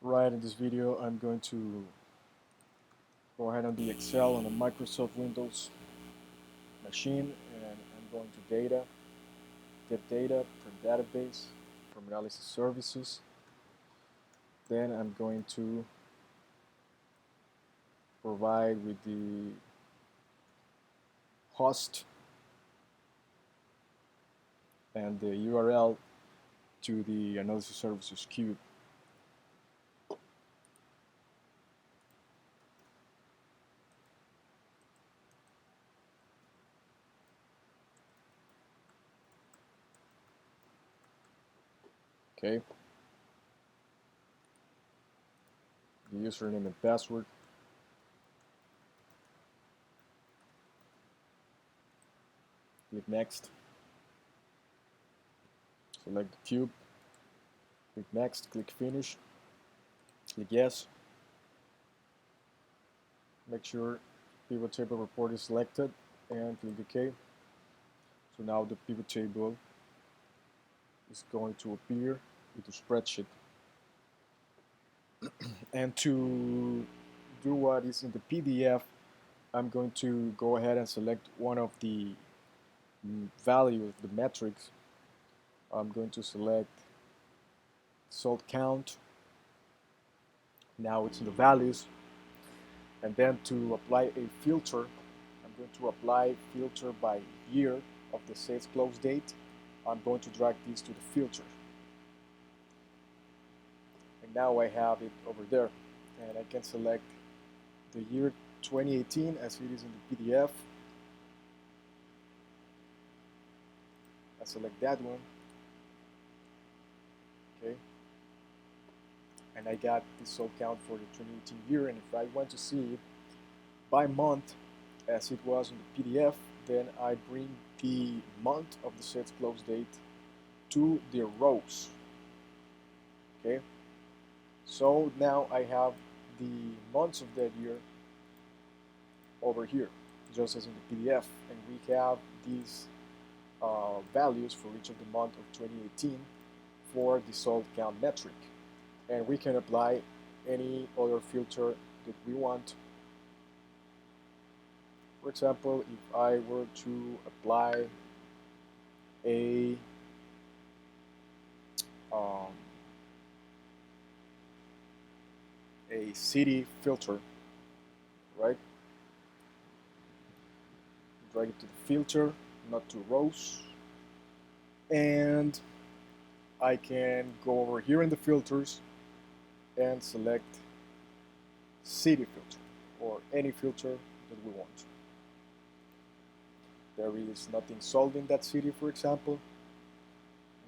Right, in this video I'm going to go ahead on the Excel on the Microsoft Windows machine, and I'm going to data, get data from database, from analysis services. Then I'm going to provide with the host and the URL to the analysis services queue. Okay, the username and password. Click next. Select the cube. Click next. Click finish. Click yes. Make sure pivot table report is selected and click OK. So now the pivot table is going to appear with the spreadsheet. And to do what is in the PDF, I'm going to go ahead and select one of the values, the metrics. I'm going to select salt count. Now it's in the values. And then to apply a filter, I'm going to apply filter by year of the sales close date. I'm going to drag this to the filter. And now I have it over there. And I can select the year 2018 as it is in the PDF. I select that one. Okay. And I got the sold count for the 2018 year. And if I want to see it by month as it was in the PDF, then I bring the month of the sales close date to the rows. Okay. So now I have the months of that year over here, just as in the PDF, and we have these values for each of the month of 2018 for the sold count metric. And we can apply any other filter that we want. For example, if I were to apply a city filter, right? Drag it to the filter, not to rows, and I can go over here in the filters and select city filter or any filter that we want. There is nothing sold in that city, for example.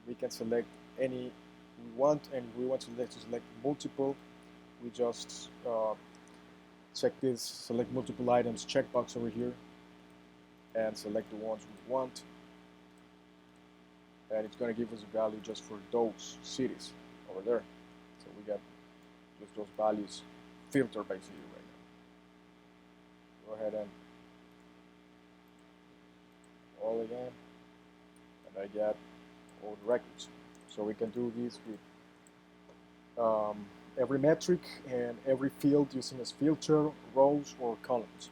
We can select any we want, and we want to select multiple. We just check this select multiple items checkbox over here and select the ones we want, and it's going to give us a value just for those cities over there. So we got just those values filtered by city right now. Go ahead and all again, and I got all the records. So we can do this with every metric and every field using as filter, rows, or columns.